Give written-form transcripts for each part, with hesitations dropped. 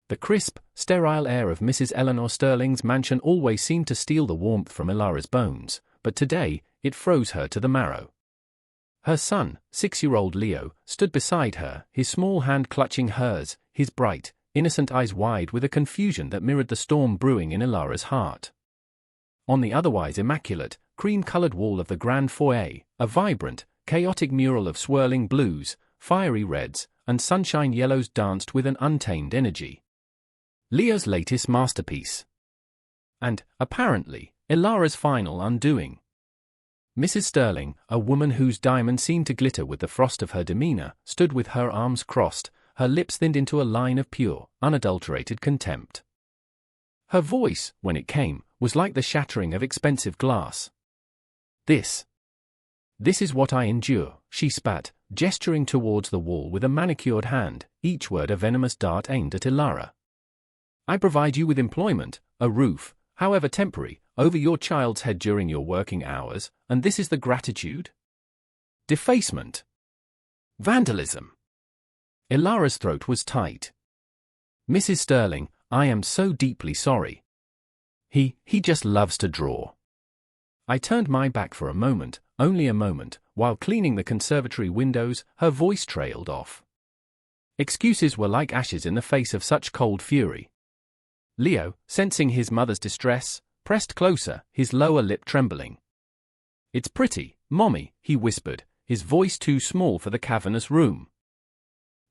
The crisp, sterile air of Mrs. Eleanor Sterling's mansion always seemed to steal the warmth from Ilara's bones, but today, it froze her to the marrow. Her son, 6-year-old Leo, stood beside her, his small hand clutching hers, his bright, innocent eyes wide with a confusion that mirrored the storm brewing in Ilara's heart. On the otherwise immaculate, cream-colored wall of the grand foyer, a vibrant, chaotic mural of swirling blues, fiery reds, and sunshine yellows danced with an untamed energy. Leo's latest masterpiece. And, apparently, Ilara's final undoing. Mrs. Sterling, a woman whose diamond seemed to glitter with the frost of her demeanor, stood with her arms crossed, her lips thinned into a line of pure, unadulterated contempt. Her voice, when it came, was like the shattering of expensive glass. This is what I endure, she spat, gesturing towards the wall with a manicured hand, each word a venomous dart aimed at Ilara. I provide you with employment, a roof, however temporary, over your child's head during your working hours, and this is the gratitude? Defacement. Vandalism. Ilara's throat was tight. Mrs. Sterling, I am so deeply sorry. He just loves to draw. I turned my back for a moment, only a moment, while cleaning the conservatory windows, her voice trailed off. Excuses were like ashes in the face of such cold fury. Leo, sensing his mother's distress, pressed closer, his lower lip trembling. It's pretty, Mommy, he whispered, his voice too small for the cavernous room.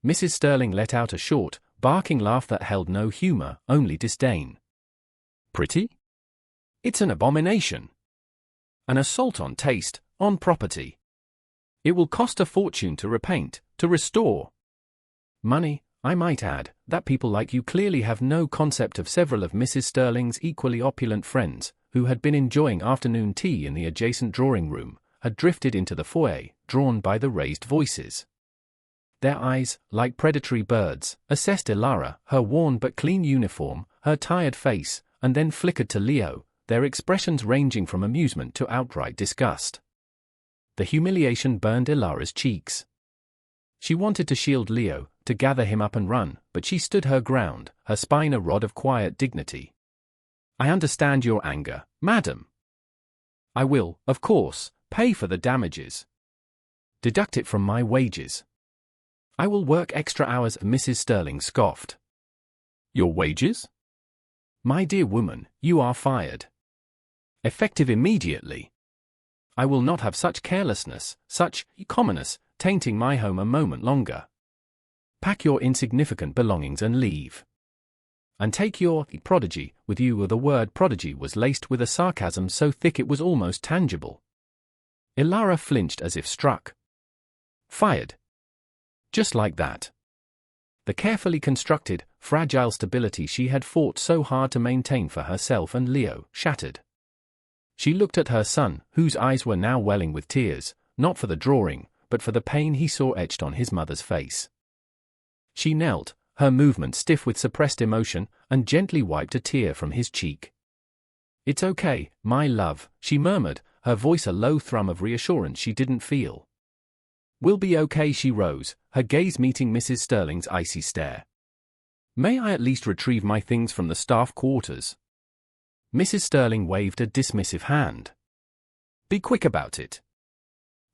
Mrs. Sterling let out a short, barking laugh that held no humor, only disdain. Pretty? It's an abomination. An assault on taste, on property. It will cost a fortune to repaint, to restore. Money, I might add, that people like you clearly have no concept of. Several of Mrs. Sterling's equally opulent friends, who had been enjoying afternoon tea in the adjacent drawing room, had drifted into the foyer, drawn by the raised voices. Their eyes, like predatory birds, assessed Ilara, her worn but clean uniform, her tired face, and then flickered to Leo, their expressions ranging from amusement to outright disgust. The humiliation burned Ilara's cheeks. She wanted to shield Leo, to gather him up and run, but she stood her ground, her spine a rod of quiet dignity. I understand your anger, madam. I will, of course, pay for the damages. Deduct it from my wages. I will work extra hours, Mrs. Sterling scoffed. Your wages? My dear woman, you are fired. Effective immediately. I will not have such carelessness, such commonness, tainting my home a moment longer. Pack your insignificant belongings and leave. And take your prodigy with you. The word prodigy was laced with a sarcasm so thick it was almost tangible. Ilara flinched as if struck. Fired. Just like that. The carefully constructed, fragile stability she had fought so hard to maintain for herself and Leo shattered. She looked at her son, whose eyes were now welling with tears, not for the drawing, but for the pain he saw etched on his mother's face. She knelt, her movement stiff with suppressed emotion, and gently wiped a tear from his cheek. It's okay, my love, she murmured, her voice a low thrum of reassurance she didn't feel. We'll be okay. She rose, her gaze meeting Mrs. Sterling's icy stare. May I at least retrieve my things from the staff quarters? Mrs. Sterling waved a dismissive hand. Be quick about it.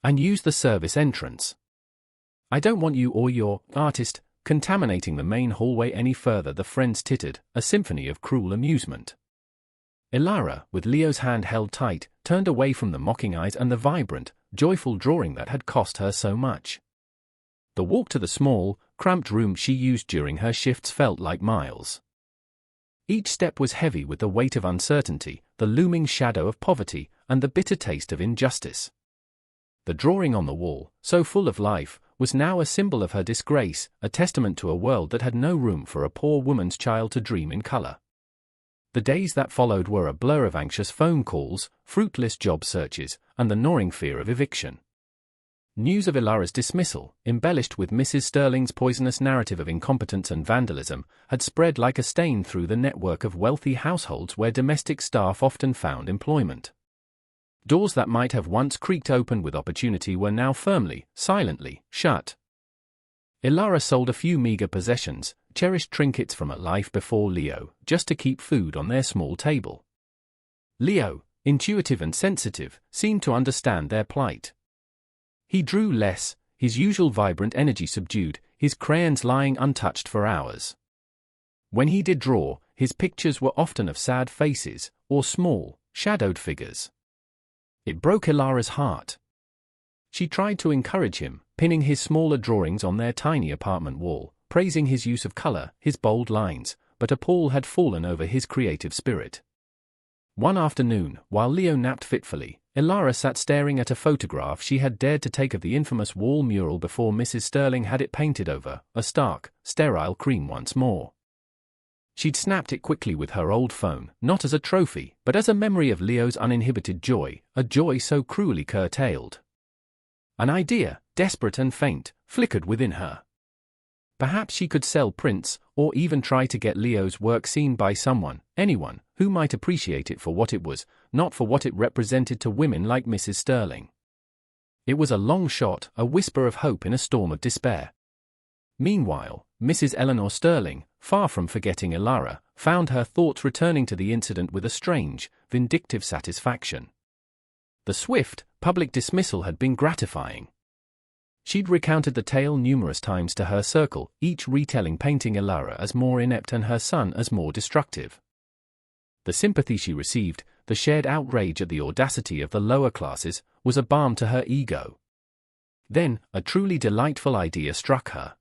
And use the service entrance. I don't want you or your artist contaminating the main hallway any further. The friends tittered, a symphony of cruel amusement. Ilara, with Leo's hand held tight, turned away from the mocking eyes and the vibrant, joyful drawing that had cost her so much. The walk to the small, cramped room she used during her shifts felt like miles. Each step was heavy with the weight of uncertainty, the looming shadow of poverty, and the bitter taste of injustice. The drawing on the wall, so full of life, was now a symbol of her disgrace, a testament to a world that had no room for a poor woman's child to dream in color. The days that followed were a blur of anxious phone calls, fruitless job searches, and the gnawing fear of eviction. News of Ilara's dismissal, embellished with Mrs. Sterling's poisonous narrative of incompetence and vandalism, had spread like a stain through the network of wealthy households where domestic staff often found employment. Doors that might have once creaked open with opportunity were now firmly, silently, shut. Ilara sold a few meager possessions, cherished trinkets from a life before Leo, just to keep food on their small table. Leo, intuitive and sensitive, seemed to understand their plight. He drew less, his usual vibrant energy subdued, his crayons lying untouched for hours. When he did draw, his pictures were often of sad faces, or small, shadowed figures. It broke Ilara's heart. She tried to encourage him, pinning his smaller drawings on their tiny apartment wall, praising his use of color, his bold lines, but a pall had fallen over his creative spirit. One afternoon, while Leo napped fitfully, Ilara sat staring at a photograph she had dared to take of the infamous wall mural before Mrs. Sterling had it painted over, a stark, sterile cream once more. She'd snapped it quickly with her old phone, not as a trophy, but as a memory of Leo's uninhibited joy, a joy so cruelly curtailed. An idea, desperate and faint, flickered within her. Perhaps she could sell prints, or even try to get Leo's work seen by someone, anyone, who might appreciate it for what it was, not for what it represented to women like Mrs. Sterling. It was a long shot, a whisper of hope in a storm of despair. Meanwhile, Mrs. Eleanor Sterling, far from forgetting Ilara, found her thoughts returning to the incident with a strange, vindictive satisfaction. The swift, public dismissal had been gratifying. She'd recounted the tale numerous times to her circle, each retelling painting Ilara as more inept and her son as more destructive. The sympathy she received, the shared outrage at the audacity of the lower classes, was a balm to her ego. Then, a truly delightful idea struck her.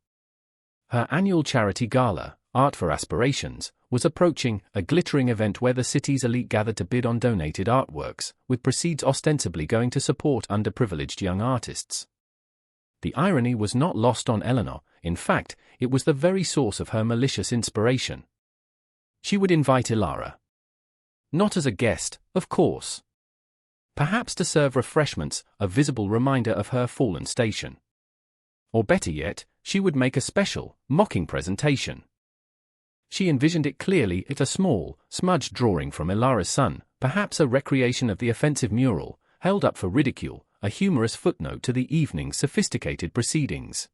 Her annual charity gala, Art for Aspirations, was approaching, a glittering event where the city's elite gathered to bid on donated artworks, with proceeds ostensibly going to support underprivileged young artists. The irony was not lost on Eleanor, in fact, it was the very source of her malicious inspiration. She would invite Ilara. Not as a guest, of course. Perhaps to serve refreshments, a visible reminder of her fallen station. Or better yet, she would make a special, mocking presentation. She envisioned it clearly as a small, smudged drawing from Ilara's son, perhaps a recreation of the offensive mural, held up for ridicule, a humorous footnote to the evening's sophisticated proceedings.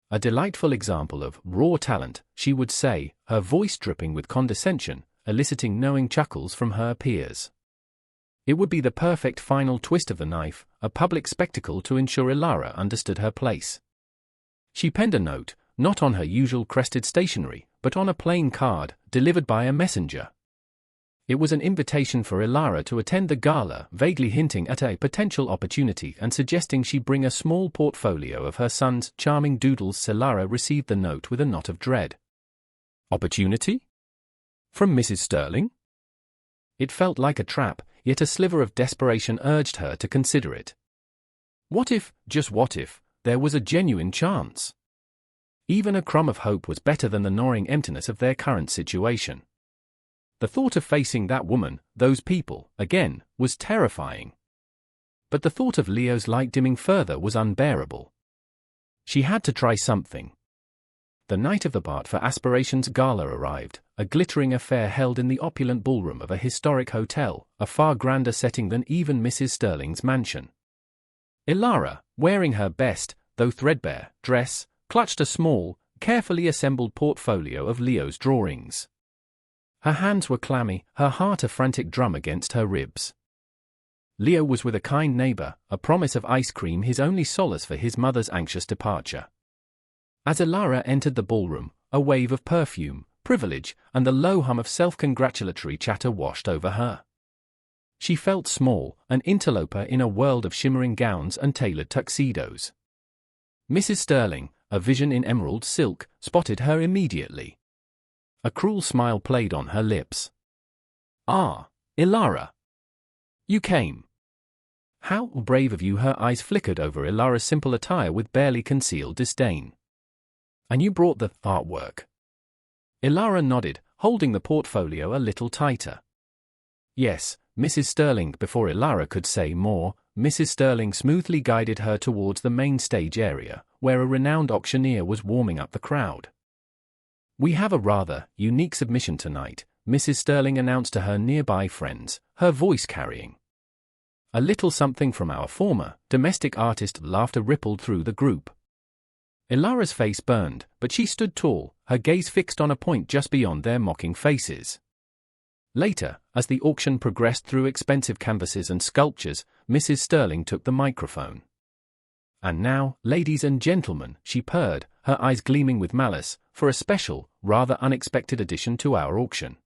A delightful example of raw talent, she would say, her voice dripping with condescension, eliciting knowing chuckles from her peers. It would be the perfect final twist of the knife, a public spectacle to ensure Ilara understood her place. She penned a note, not on her usual crested stationery, but on a plain card, delivered by a messenger. It was an invitation for Ilara to attend the gala, vaguely hinting at a potential opportunity and suggesting she bring a small portfolio of her son's charming doodles. Ilara received the note with a knot of dread. Opportunity? From Mrs. Sterling? It felt like a trap, yet a sliver of desperation urged her to consider it. What if, just what if, there was a genuine chance? Even a crumb of hope was better than the gnawing emptiness of their current situation. The thought of facing that woman, those people, again, was terrifying. But the thought of Leo's light dimming further was unbearable. She had to try something. The night of the Art for Aspirations gala arrived, a glittering affair held in the opulent ballroom of a historic hotel, a far grander setting than even Mrs. Sterling's mansion. Ilara, wearing her best, though threadbare, dress, clutched a small, carefully assembled portfolio of Leo's drawings. Her hands were clammy, her heart a frantic drum against her ribs. Leo was with a kind neighbor, a promise of ice cream his only solace for his mother's anxious departure. As Ilara entered the ballroom, a wave of perfume, privilege, and the low hum of self-congratulatory chatter washed over her. She felt small, an interloper in a world of shimmering gowns and tailored tuxedos. Mrs. Sterling, a vision in emerald silk, spotted her immediately. A cruel smile played on her lips. "Ah, Ilara. You came. How brave of you." Her eyes flickered over Ilara's simple attire with barely concealed disdain. "And you brought the artwork?" Ilara nodded, holding the portfolio a little tighter. "Yes, Mrs. Sterling." Before Ilara could say more, Mrs. Sterling smoothly guided her towards the main stage area, where a renowned auctioneer was warming up the crowd. "We have a rather unique submission tonight," Mrs. Sterling announced to her nearby friends, her voice carrying a little something from our former, domestic artist. Laughter rippled through the group. Ilara's face burned, but she stood tall, her gaze fixed on a point just beyond their mocking faces. Later, as the auction progressed through expensive canvases and sculptures, Mrs. Sterling took the microphone. "And now, ladies and gentlemen," she purred, her eyes gleaming with malice, "for a special, rather unexpected addition to our auction.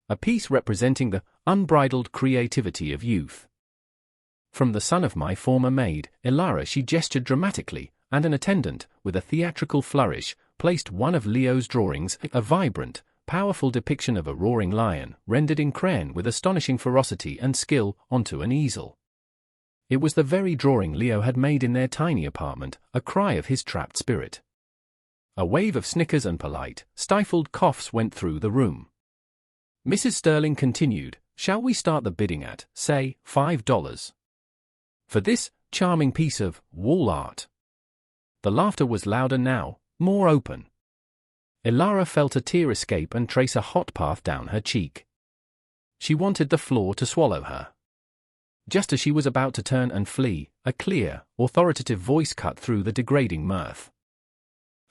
A piece representing the unbridled creativity of youth. From the son of my former maid, Ilara," she gestured dramatically, and an attendant, with a theatrical flourish, placed one of Leo's drawings, a vibrant, powerful depiction of a roaring lion, rendered in crayon with astonishing ferocity and skill, onto an easel. It was the very drawing Leo had made in their tiny apartment, a cry of his trapped spirit. A wave of snickers and polite, stifled coughs went through the room. Mrs. Sterling continued, "Shall we start the bidding at, say, $5? For this charming piece of wall art?" The laughter was louder now, more open. Ilara felt a tear escape and trace a hot path down her cheek. She wanted the floor to swallow her. Just as she was about to turn and flee, a clear, authoritative voice cut through the degrading mirth.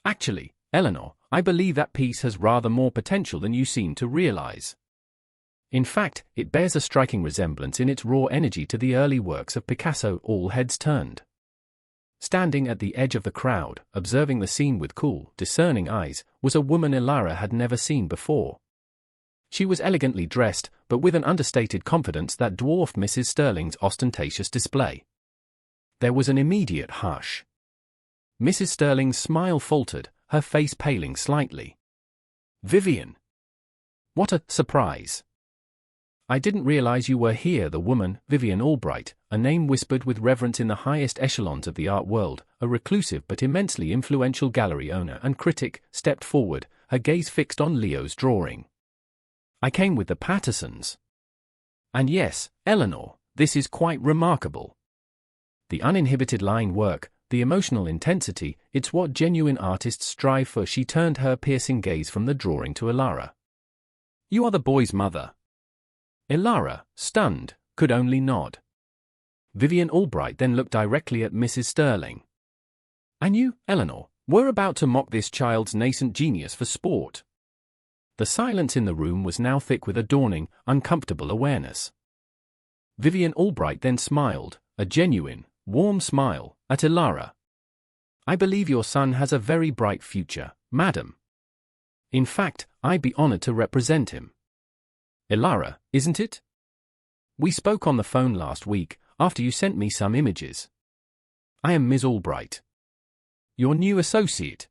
"Actually, Eleanor, I believe that piece has rather more potential than you seem to realize. In fact, it bears a striking resemblance in its raw energy to the early works of Picasso." All heads turned. Standing at the edge of the crowd, observing the scene with cool, discerning eyes, was a woman Ilara had never seen before. She was elegantly dressed, but with an understated confidence that dwarfed Mrs. Sterling's ostentatious display. There was an immediate hush. Mrs. Sterling's smile faltered, her face paling slightly. "Vivian! What a surprise! I didn't realize you were here." The woman, Vivian Albright, a name whispered with reverence in the highest echelons of the art world, a reclusive but immensely influential gallery owner and critic, stepped forward, her gaze fixed on Leo's drawing. "I came with the Pattersons. And yes, Eleanor, this is quite remarkable. The uninhibited line work, the emotional intensity, it's what genuine artists strive for." She turned her piercing gaze from the drawing to Ilara. "You are the boy's mother." Ilara, stunned, could only nod. Vivian Albright then looked directly at Mrs. Sterling. "And you, Eleanor, were about to mock this child's nascent genius for sport." The silence in the room was now thick with a dawning, uncomfortable awareness. Vivian Albright then smiled, a genuine, warm smile, at Ilara. "I believe your son has a very bright future, madam. In fact, I'd be honored to represent him. Ilara, isn't it? We spoke on the phone last week, after you sent me some images. I am Ms. Albright, your new associate."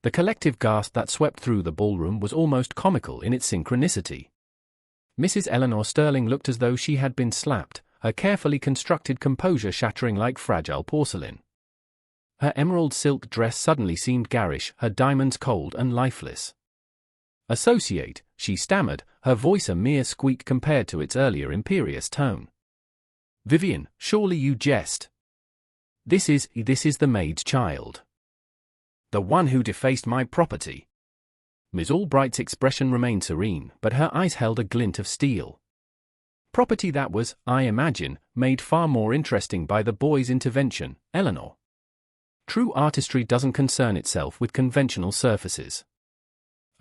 The collective gasp that swept through the ballroom was almost comical in its synchronicity. Mrs. Eleanor Sterling looked as though she had been slapped, her carefully constructed composure shattering like fragile porcelain. Her emerald silk dress suddenly seemed garish, her diamonds cold and lifeless. "Associate," she stammered, her voice a mere squeak compared to its earlier imperious tone. "Vivian, surely you jest. This is the maid's child. The one who defaced my property." Miss Albright's expression remained serene, but her eyes held a glint of steel. "Property that was, I imagine, made far more interesting by the boy's intervention, Eleanor. True artistry doesn't concern itself with conventional surfaces.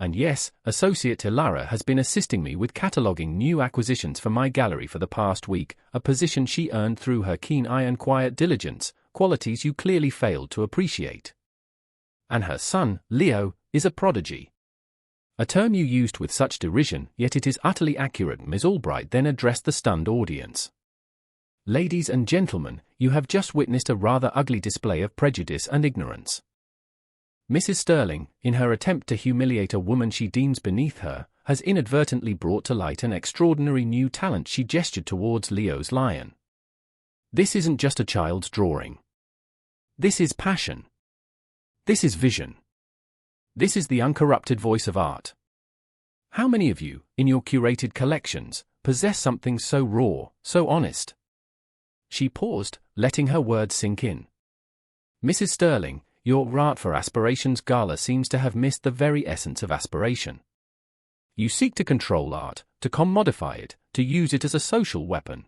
And yes, Associate Ilara has been assisting me with cataloguing new acquisitions for my gallery for the past week, a position she earned through her keen eye and quiet diligence, qualities you clearly failed to appreciate. And her son, Leo, is a prodigy. A term you used with such derision, yet it is utterly accurate." Ms. Albright then addressed the stunned audience. "Ladies and gentlemen, you have just witnessed a rather ugly display of prejudice and ignorance. Mrs. Sterling, in her attempt to humiliate a woman she deems beneath her, has inadvertently brought to light an extraordinary new talent." She gestured towards Leo's lion. "This isn't just a child's drawing. This is passion. This is vision. This is the uncorrupted voice of art. How many of you, in your curated collections, possess something so raw, so honest?" She paused, letting her words sink in. "Mrs. Sterling, your Art for Aspirations gala seems to have missed the very essence of aspiration. You seek to control art, to commodify it, to use it as a social weapon.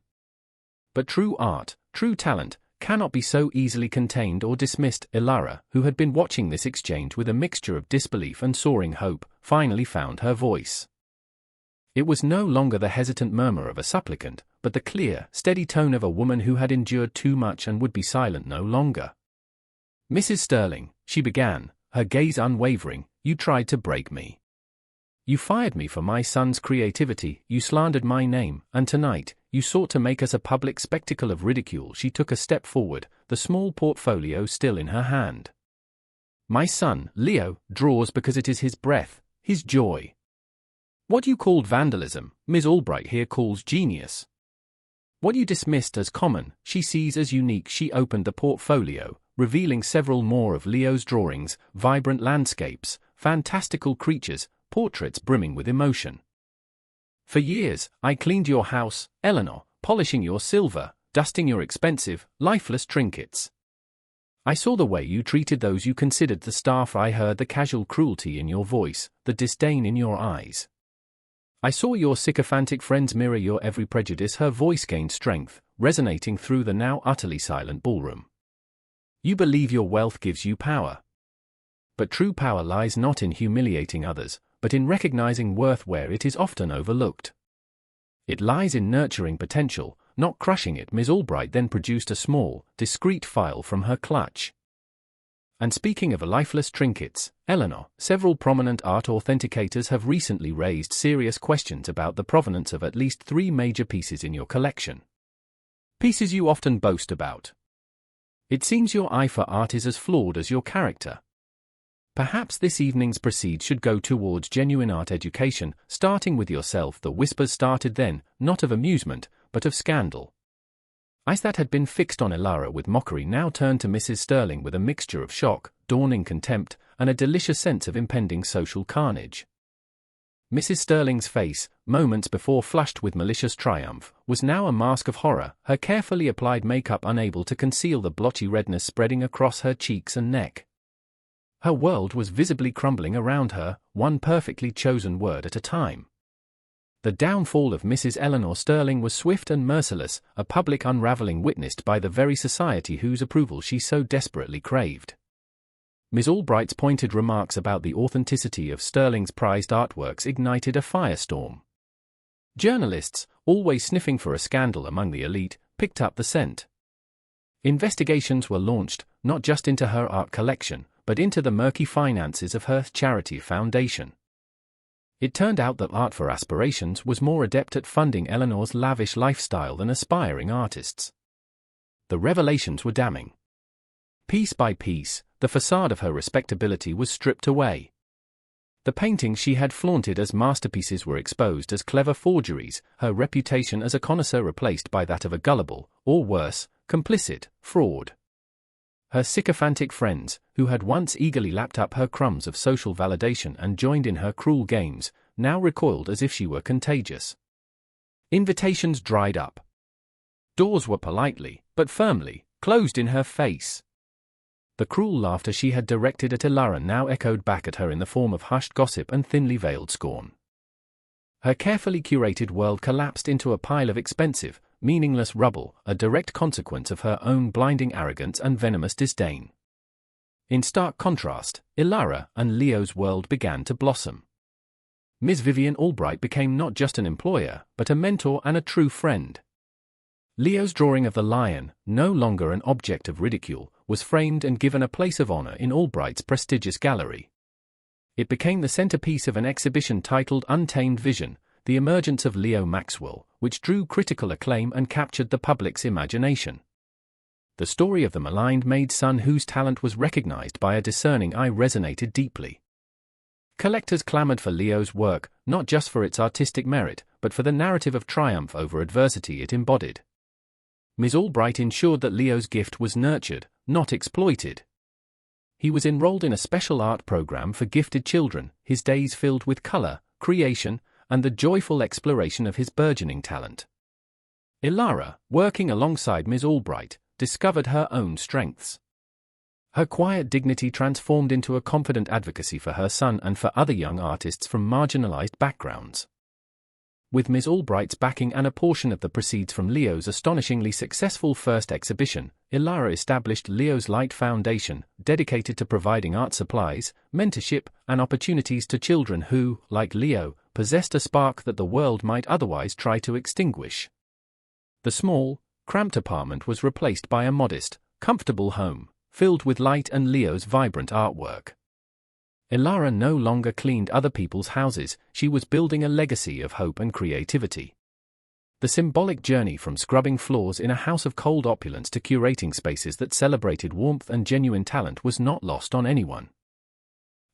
But true art, true talent, cannot be so easily contained or dismissed. Ilara, who had been watching this exchange with a mixture of disbelief and soaring hope, finally found her voice. It was no longer the hesitant murmur of a supplicant, but the clear, steady tone of a woman who had endured too much and would be silent no longer. "Mrs. Sterling," she began, her gaze unwavering, "you tried to break me. You fired me for my son's creativity, you slandered my name, and tonight, you sought to make us a public spectacle of ridicule." She took a step forward, the small portfolio still in her hand. "My son, Leo, draws because it is his breath, his joy. What you called vandalism, Ms. Albright here calls genius. What you dismissed as common, she sees as unique." She opened the portfolio, revealing several more of Leo's drawings, vibrant landscapes, fantastical creatures, portraits brimming with emotion. "For years, I cleaned your house, Eleanor, polishing your silver, dusting your expensive, lifeless trinkets. I saw the way you treated those you considered the staff. I heard the casual cruelty in your voice, the disdain in your eyes. I saw your sycophantic friends mirror your every prejudice." Her voice gained strength, resonating through the now utterly silent ballroom. "You believe your wealth gives you power. But true power lies not in humiliating others, but in recognizing worth where it is often overlooked. It lies in nurturing potential, not crushing it." Ms. Albright then produced a small, discreet file from her clutch. "And speaking of lifeless trinkets, Eleanor, several prominent art authenticators have recently raised serious questions about the provenance of at least 3 major pieces in your collection. Pieces you often boast about. It seems your eye for art is as flawed as your character. Perhaps this evening's proceeds should go towards genuine art education, starting with yourself." The whispers started then, not of amusement, but of scandal. Eyes that had been fixed on Ilara with mockery now turned to Mrs. Sterling with a mixture of shock, dawning contempt, and a delicious sense of impending social carnage. Mrs. Sterling's face, moments before flushed with malicious triumph, was now a mask of horror, her carefully applied makeup unable to conceal the blotchy redness spreading across her cheeks and neck. Her world was visibly crumbling around her, one perfectly chosen word at a time. The downfall of Mrs. Eleanor Sterling was swift and merciless, a public unraveling witnessed by the very society whose approval she so desperately craved. Ms. Albright's pointed remarks about the authenticity of Sterling's prized artworks ignited a firestorm. Journalists, always sniffing for a scandal among the elite, picked up the scent. Investigations were launched, not just into her art collection, but into the murky finances of her charity foundation. It turned out that Art for Aspirations was more adept at funding Eleanor's lavish lifestyle than aspiring artists. The revelations were damning. Piece by piece, the facade of her respectability was stripped away. The paintings she had flaunted as masterpieces were exposed as clever forgeries, her reputation as a connoisseur replaced by that of a gullible, or worse, complicit, fraud. Her sycophantic friends, who had once eagerly lapped up her crumbs of social validation and joined in her cruel games, now recoiled as if she were contagious. Invitations dried up. Doors were politely, but firmly, closed in her face. The cruel laughter she had directed at Ilara now echoed back at her in the form of hushed gossip and thinly veiled scorn. Her carefully curated world collapsed into a pile of expensive, meaningless rubble, a direct consequence of her own blinding arrogance and venomous disdain. In stark contrast, Ilara and Leo's world began to blossom. Miss Vivian Albright became not just an employer, but a mentor and a true friend. Leo's drawing of the lion, no longer an object of ridicule, was framed and given a place of honor in Albright's prestigious gallery. It became the centerpiece of an exhibition titled Untamed Vision, The Emergence of Leo Maxwell, which drew critical acclaim and captured the public's imagination. The story of the maligned maid's son whose talent was recognized by a discerning eye resonated deeply. Collectors clamored for Leo's work, not just for its artistic merit, but for the narrative of triumph over adversity it embodied. Ms. Albright ensured that Leo's gift was nurtured, not exploited. He was enrolled in a special art program for gifted children, his days filled with color, creation, and the joyful exploration of his burgeoning talent. Ilara, working alongside Ms. Albright, discovered her own strengths. Her quiet dignity transformed into a confident advocacy for her son and for other young artists from marginalized backgrounds. With Ms. Albright's backing and a portion of the proceeds from Leo's astonishingly successful first exhibition, Ilara established Leo's Light Foundation, dedicated to providing art supplies, mentorship, and opportunities to children who, like Leo, possessed a spark that the world might otherwise try to extinguish. The small, cramped apartment was replaced by a modest, comfortable home, filled with light and Leo's vibrant artwork. Ilara no longer cleaned other people's houses, she was building a legacy of hope and creativity. The symbolic journey from scrubbing floors in a house of cold opulence to curating spaces that celebrated warmth and genuine talent was not lost on anyone.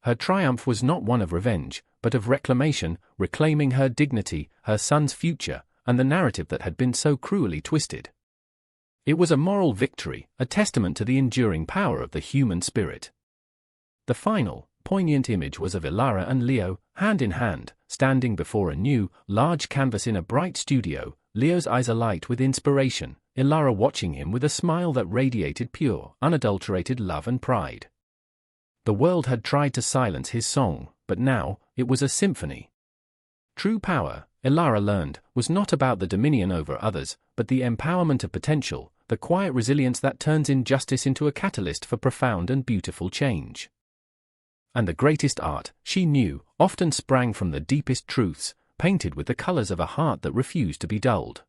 Her triumph was not one of revenge, but of reclamation, reclaiming her dignity, her son's future, and the narrative that had been so cruelly twisted. It was a moral victory, a testament to the enduring power of the human spirit. The final, poignant image was of Ilara and Leo, hand in hand, standing before a new, large canvas in a bright studio, Leo's eyes alight with inspiration, Ilara watching him with a smile that radiated pure, unadulterated love and pride. The world had tried to silence his song, but now, it was a symphony. True power, Ilara learned, was not about the dominion over others, but the empowerment of potential, the quiet resilience that turns injustice into a catalyst for profound and beautiful change. And the greatest art, she knew, often sprang from the deepest truths, painted with the colors of a heart that refused to be dulled.